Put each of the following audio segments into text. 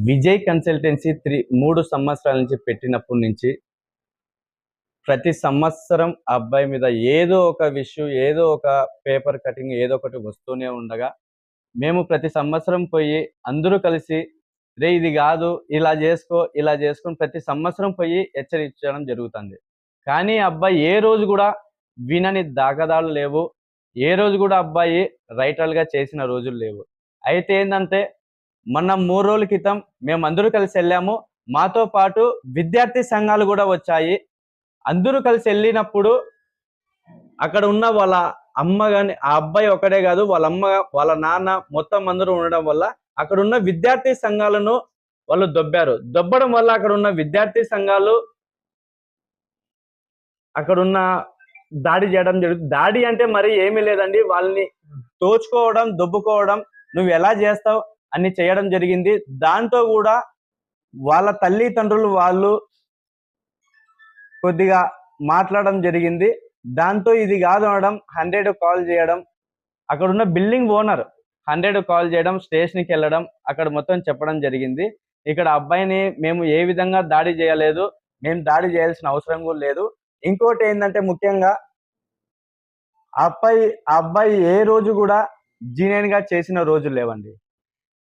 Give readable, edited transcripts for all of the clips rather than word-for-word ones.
Vijay consultancy 3 సంవత్సరాల నుంచి పెట్టినప్పటి నుంచి ప్రతి సంవత్సరం ఆ అబ్బాయి మీద ఏదో ఒక ఇష్యూ, ఏదో ఒక పేపర్ కటింగ్, ఏదో ఒకటి వస్తూనే ఉండగా మేము ప్రతి సంవత్సరం పోయి అందరూ కలిసి రే ఇది కాదు, ఇలా చేసుకో, ఇలా చేసుకొని ప్రతి సంవత్సరం పోయి హెచ్చరించడం జరుగుతుంది. కానీ అబ్బాయి ఏ రోజు కూడా వినని దాఖలాలు లేవు. ఏ రోజు కూడా అబ్బాయి రైటర్గా చేసిన రోజులు లేవు. అయితే ఏంటంటే మొన్న 3 రోజుల క్రితం మేమందరూ కలిసి వెళ్ళాము. మాతో పాటు విద్యార్థి సంఘాలు కూడా వచ్చాయి. అందరూ కలిసి వెళ్ళినప్పుడు అక్కడ ఉన్న వాళ్ళ అమ్మ గాని, ఆ అబ్బాయి ఒకడే కాదు, వాళ్ళ అమ్మ, వాళ్ళ నాన్న మొత్తం అందరూ ఉండడం వల్ల అక్కడ ఉన్న విద్యార్థి సంఘాలను వాళ్ళు దొబ్బడం వల్ల అక్కడ ఉన్న విద్యార్థి సంఘాలు అక్కడున్న దాడి చేయడం జరుగుతుంది. దాడి అంటే మరి ఏమీ లేదండి, వాళ్ళని తోచుకోవడం, దొబ్బుకోవడం, నువ్వు ఎలా చేస్తావు అని చేయడం జరిగింది. దాంతో కూడా వాళ్ళ తల్లిదండ్రులు వాళ్ళు కొద్దిగా మాట్లాడడం జరిగింది. దాంతో ఇది కాదు అనడం, 100 కాల్ చేయడం, అక్కడ ఉన్న బిల్డింగ్ ఓనర్ 100 కాల్ చేయడం, స్టేషన్కి వెళ్ళడం, అక్కడ మొత్తం చెప్పడం జరిగింది. ఇక్కడ అబ్బాయిని మేము ఏ విధంగా దాడి చేయలేదు, మేము దాడి చేయాల్సిన అవసరం కూడా లేదు. ఇంకోటి ఏంటంటే ముఖ్యంగా ఆ అబ్బాయి ఏ రోజు కూడా జీనియన్గా చేసిన రోజులు లేవండి.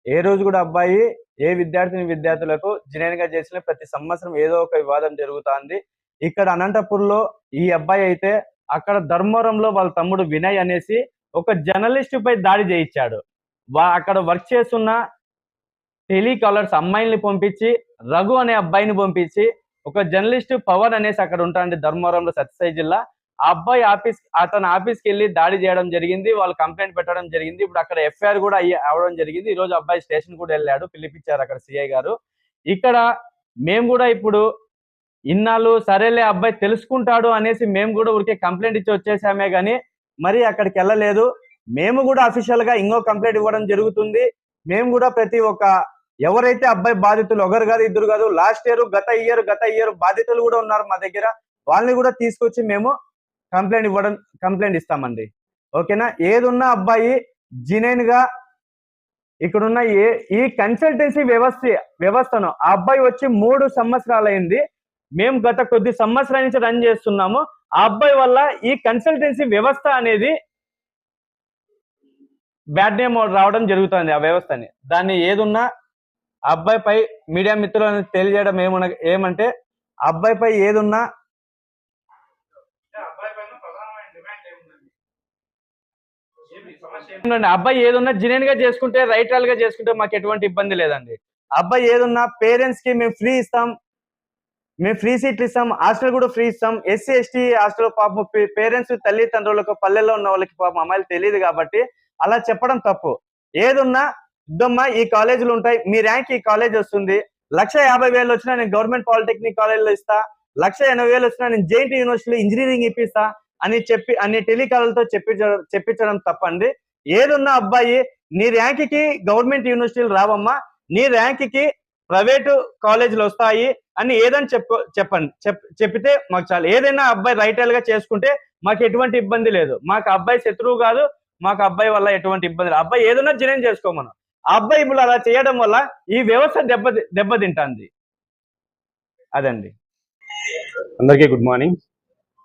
ఏ రోజు కూడా అబ్బాయి ఏ విద్యార్థులకు జీనియన్గా చేసిన ప్రతి సంవత్సరం ఏదో ఒక వివాదం జరుగుతుంది. ఇక్కడ అనంతపూర్లో ఈ అబ్బాయి అయితే అక్కడ ధర్మవరంలో వాళ్ళ తమ్ముడు వినయ్ అనేసి ఒక జర్నలిస్ట్ పై దాడి చేయించాడు. అక్కడ వర్క్ చేస్తున్న టెలికాలర్స్ అమ్మాయిల్ని పంపించి, రఘు అనే అబ్బాయిని పంపించి, ఒక జర్నలిస్ట్ పవన్ అనేసి అక్కడ ఉంటాండి ధర్మవరంలో, సత్యసాయి జిల్లా. ఆ అబ్బాయి అతని ఆఫీస్కి వెళ్ళి దాడి చేయడం జరిగింది. వాళ్ళు కంప్లైంట్ పెట్టడం జరిగింది. ఇప్పుడు అక్కడ ఎఫ్ఐఆర్ కూడా అవ్వడం జరిగింది. ఈ రోజు అబ్బాయి స్టేషన్ కూడా వెళ్ళాడు, పిలిపించారు అక్కడ సిఐ గారు. ఇక్కడ మేము కూడా ఇప్పుడు ఇన్నాళ్ళు సరేలే అబ్బాయి తెలుసుకుంటాడు అనేసి మేము కూడా ఊరికే కంప్లైంట్ ఇచ్చి వచ్చేసామే కానీ మరి అక్కడికి వెళ్ళలేదు. మేము కూడా అఫీషియల్ గా ఇంకో కంప్లైంట్ ఇవ్వడం జరుగుతుంది. మేము కూడా ప్రతి ఒక్క ఎవరైతే అబ్బాయి బాధితులు, ఒకరు కాదు, ఇద్దరు కాదు, లాస్ట్ ఇయర్, గత ఇయర్ బాధితులు కూడా ఉన్నారు మా దగ్గర. వాళ్ళని కూడా తీసుకొచ్చి మేము కంప్లైంట్ ఇస్తామండి. ఓకేనా? ఏదున్నా అబ్బాయి జెన్యూన్ గా ఇక్కడున్న ఈ కన్సల్టెన్సీ వ్యవస్థను ఆ అబ్బాయి వచ్చి 3 సంవత్సరాలు అయింది. మేము గత కొద్ది సంవత్సరాల నుంచి రన్ చేస్తున్నాము. ఆ అబ్బాయి వల్ల ఈ కన్సల్టెన్సీ వ్యవస్థ అనేది బ్యాడ్ నేమ్ రావడం జరుగుతుంది. ఆ వ్యవస్థని, దాన్ని ఏదున్నా ఆ అబ్బాయిపై మీడియా మిత్రులను తెలియజేయడం ఏమంటే ఆ అబ్బాయిపై ఏదున్నా అబ్బాయి ఏదున్నా జెన్యూన్ గా చేసుకుంటే, రైటల్ గా చేసుకుంటే మాకు ఎటువంటి ఇబ్బంది లేదండి. అబ్బాయి ఏదున్నా పేరెంట్స్ కి మేము ఫ్రీ ఇస్తాం, మేము ఫ్రీ సీట్లు ఇస్తాం, హాస్టల్ కూడా ఫ్రీ ఇస్తాం. ఎస్సీ ఎస్టీ హాస్టల్ పాపం పేరెంట్స్ తల్లిదండ్రులకు, పల్లెల్లో ఉన్న వాళ్ళకి పాపం అమ్మాయిలు తెలియదు కాబట్టి అలా చెప్పడం తప్పు. ఏదున్నా ఇద్దమ్మా ఈ కాలేజీలు ఉంటాయి, మీ ర్యాంక్ ఈ కాలేజ్ వస్తుంది, 1,50,000 వచ్చినా నేను గవర్నమెంట్ పాలిటెక్నిక్ కాలేజీలో ఇస్తా, 1,80,000 వచ్చినా నేను జేఎన్టీ యూనివర్సిటీలో ఇంజనీరింగ్ ఇప్పిస్తా అని చెప్పి అన్ని టెలికాలర్తో చెప్పించడం తప్పండి. ఏదున్నా అబ్బాయి నీ ర్యాంక్ కి గవర్నమెంట్ యూనివర్సిటీలు రావమ్మా, నీ ర్యాంక్ కి ప్రైవేటు కాలేజీలు వస్తాయి అని ఏదని చెప్పితే మాకు చాలు. ఏదైనా అబ్బాయి రైటల్ గా చేసుకుంటే మాకు ఎటువంటి ఇబ్బంది లేదు. మాకు అబ్బాయి శత్రువు కాదు, మాకు అబ్బాయి వల్ల ఎటువంటి ఇబ్బంది లేదు. అబ్బాయి ఏదైనా జెన్యూన్ చేసుకోమను. ఆ అబ్బాయి ఇప్పుడు అలా చేయడం వల్ల ఈ వ్యవస్థ దెబ్బతింటుంది. అదండి. అందరికీ గుడ్ మార్నింగ్.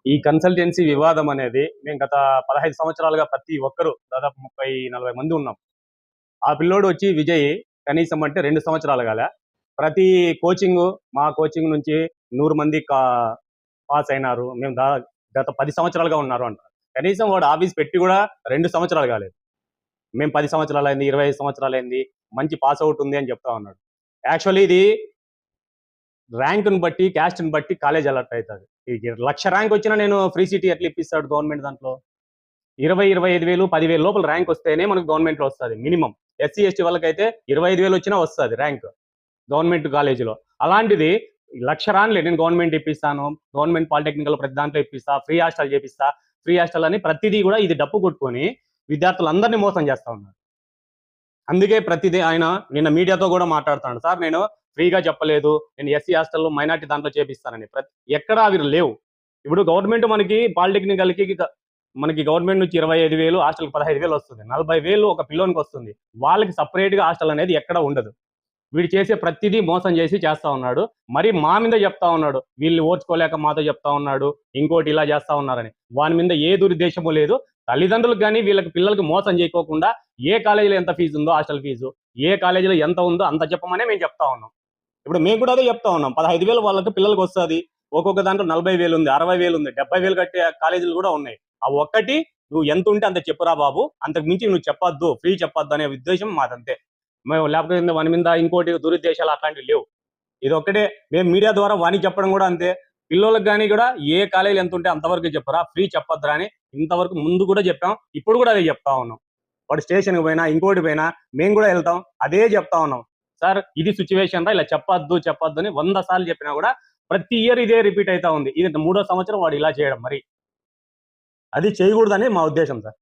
ఈ కన్సల్టెన్సీ వివాదం అనేది మేము గత 15 సంవత్సరాలుగా ప్రతి ఒక్కరు దాదాపు 30-40 మంది ఉన్నాం. ఆ పిల్లోడు వచ్చి విజయ్ కనీసం అంటే 2 సంవత్సరాలు కాల, ప్రతి మా కోచింగ్ నుంచి 100 మంది పాస్ అయినారు. మేము గత 10 సంవత్సరాలుగా ఉన్నారు అంటారు. కనీసం వాడు ఆఫీస్ పెట్టి కూడా 2 సంవత్సరాలు కాలేదు. మేము 10 సంవత్సరాలు అయింది, 25 సంవత్సరాలు అయింది, మంచి పాస్ అవుట్ ఉంది అని చెప్తా ఉన్నాడు. యాక్చువల్లీ ఇది ర్యాంకుని బట్టి, క్యాస్ట్ని బట్టి కాలేజ్ అలర్ట్ అవుతుంది. 1,00,000 ర్యాంక్ వచ్చినా నేను ఫ్రీ సీటీ ఎట్లా ఇప్పిస్తాడు గవర్నమెంట్? దాంట్లో 20-25,000, 10,000 లోపల ర్యాంక్ వస్తేనే మనకు గవర్నమెంట్లో వస్తుంది మినిమం. ఎస్సీ ఎస్టీ వాళ్ళకైతే 25,000 వచ్చినా వస్తుంది ర్యాంక్ గవర్నమెంట్ కాలేజీలో. అలాంటిది 1,00,000 రానిలే, నేను గవర్నమెంట్ ఇప్పిస్తాను, గవర్నమెంట్ పాలిటెక్నికల్ ప్రతి దాంట్లో ఇప్పిస్తా, ఫ్రీ హాస్టల్ చేపిస్తా, ఫ్రీ హాస్టల్ అని ప్రతిదీ కూడా ఇది డప్పు కొట్టుకొని విద్యార్థులందరినీ మోసం చేస్తా ఉన్నారు. అందుకే ప్రతిదీ ఆయన నిన్న మీడియాతో కూడా మాట్లాడుతున్నాడు, సార్ నేను ఫ్రీగా చెప్పలేదు, నేను ఎస్సీ హాస్టల్లో మైనార్టీ దాంట్లో చేపిస్తానని. ఎక్కడా అవి లేవు. ఇప్పుడు గవర్నమెంట్ మనకి పాలిటెక్నికల్కి మనకి గవర్నమెంట్ నుంచి 25,000, హాస్టల్కి 15,000 వస్తుంది. 40,000 ఒక పిల్లోనికి వస్తుంది. వాళ్ళకి సపరేట్గా హాస్టల్ అనేది ఎక్కడ ఉండదు. వీడు చేసే ప్రతిదీ మోసం చేసి చేస్తా ఉన్నాడు. మరి మా మీద చెప్తా ఉన్నాడు, వీళ్ళు ఓర్చుకోలేక మాతో చెప్తా ఉన్నాడు, ఇంకోటి ఇలా చేస్తా ఉన్నారని. వాని మీద ఏ దురుద్దేశము లేదు. తల్లిదండ్రులకు కానీ వీళ్ళకి పిల్లలకి మోసం చేయకోకుండా ఏ కాలేజీలో ఎంత ఫీజు ఉందో హాస్టల్ ఫీజు, ఏ కాలేజీలో ఎంత ఉందో అంత చెప్పమనే మేము చెప్తా ఉన్నాం. ఇప్పుడు మేము కూడా అదే చెప్తా ఉన్నాం. 15,000 వాళ్ళకి పిల్లలకి వస్తుంది. ఒక్కొక్క దాంట్లో 40,000 ఉంది, 60,000 ఉంది, 70,000 కట్టే కాలేజీలు కూడా ఉన్నాయి. ఆ ఒక్కటి నువ్వు ఎంత ఉంటే అంత చెప్పురా బాబు, అంతకు మించి నువ్వు చెప్పొద్దు, ఫ్రీ చెప్పొద్దు అనే ఉద్దేశం మాదంతే. మేము లేకపోతే వాని మీద ఇంకోటి దురుద్దేశాలు అట్లాంటివి లేవు. ఇది ఒక్కటే మేము మీడియా ద్వారా వానికి చెప్పడం కూడా అంతే. పిల్లలకు కానీ కూడా ఏ కాలేజీలు ఎంత ఉంటే అంతవరకు చెప్పరా, ఫ్రీ చెప్పొద్దురా అని ఇంతవరకు ముందు కూడా చెప్పాం, ఇప్పుడు కూడా అదే చెప్తా ఉన్నాం. వాడు స్టేషన్కి పోయినా ఇంకోటి పోయినా మేము కూడా వెళ్తాం, అదే చెప్తా ఉన్నాం. సార్ ఇది సిచ్యువేషన్ రా, ఇలా చెప్పొద్దు అని 100 సార్లు చెప్పినా కూడా ప్రతి ఇయర్ ఇదే రిపీట్ అవుతా ఉంది. ఇది 3వ సంవత్సరం వాడు ఇలా చేయడం, మరి అది చేయకూడదని మా ఉద్దేశం sir.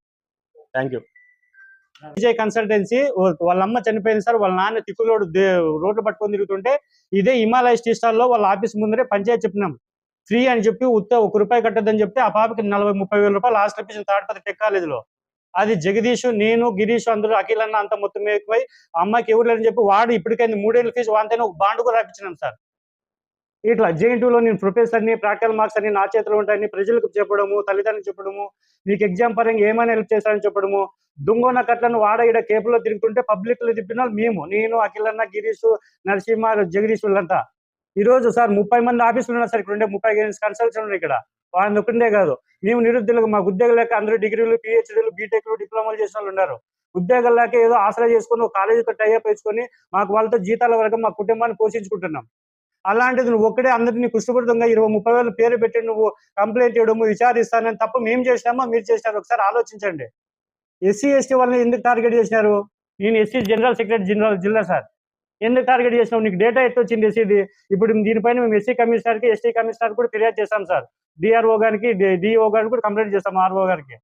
Thank you. Vijay consultancy వాళ్ళ అమ్మ చనిపోయింది సార్. వాళ్ళ నాన్న తిక్కులోడు రోడ్లు పట్టుకొని తిరుగుతుంటే ఇదే హిమాలయ టీ స్టాల్ లో వాళ్ళ ఆఫీస్ ముందరే పంచాయతీ చెప్పినాం. ఫ్రీ అని చెప్పి ₹1 కట్టద్దని చెప్తే ఆ పాపకి 40-30 వేల రూపాయలు హాస్టల్ ఇప్పించిన తాడిపత్రి టెక్ కాలేజీలో. అది జగదీష్, నేను, గిరీష్ అందరూ అఖిల్ అన్న అంత మొత్తం ఎక్కువై ఆ అమ్మాయికి ఎవరు లేదని చెప్పి వాడు ఇప్పటికైంది 3 ఏళ్ళ ఫీజు వాంతైనా ఒక బాండ్ కూడా రాపించినాం సార్. ఇట్లా JNTUలో నేను ప్రొఫెసర్ని, ప్రాక్టికల్ మార్క్స్ అన్ని నా చేతిలో ఉంటాయని ప్రజలకు చెప్పడము, తల్లిదండ్రులకు చెప్పడము, మీకు ఎగ్జామ్ పరంగా ఏమైనా హెల్ప్ చేస్తారని చెప్పడము, దొంగన కట్లను వాడ ఈడ కేపులో తిరుగుతుంటే పబ్లిక్ లో తిప్పిన మేము, నేను, అఖిల్ అన్న, గిరీష్, నరసింహ, జగదీష్ వీళ్ళంతా. ఈ రోజు సార్ 30 మంది ఆఫీసులు ఉన్నారు సార్. ఇక్కడ ఉండే 30 కన్సల్టెంట్స్ ఉన్నాయి ఇక్కడ. వాళ్ళని ఒక్కటే కాదు, మేము నిరుద్యోగులకు మాకు ఉద్యోగాలు లేక అందరూ డిగ్రీలు, PhDలు, బీటెక్లు, డిప్లొమాలు చేసిన వాళ్ళు ఉన్నారు. ఉద్యోగాలు లేక ఏదో ఆసరా చేసుకుని ఒక కాలేజీతో టైఅప్ వేసుకొని మాకు వాళ్ళతో జీతాల వరకు మా కుటుంబాన్ని పోషించుకుంటున్నాం. అలాంటిది నువ్వు ఒక్కడే అందరినీ కృష్ణపూరితంగా 20-30 వేలు పేరు పెట్టి నువ్వు కంప్లైంట్ ఇవ్వడము, విచారిస్తానని తప్ప మేము చేసినామా మీరు చేసినారు? ఒకసారి ఆలోచించండి. SC, ST వాళ్ళని ఎందుకు టార్గెట్ చేసినారు? నేను SC జనరల్ సెక్రటరీ జిల్లా సార్. ఎందుకు టార్గెట్ చేసినావు? నీకు డేటా ఎత్తొచ్చింది SCది. ఇప్పుడు దీనిపైన మేము SC కమిషనర్కి, ST కమిషనర్ కూడా ఫిర్యాదు చేస్తాం సార్. DRO గారికి, DO గారికి కూడా కంప్లైంట్ చేస్తాం, RO గారికి.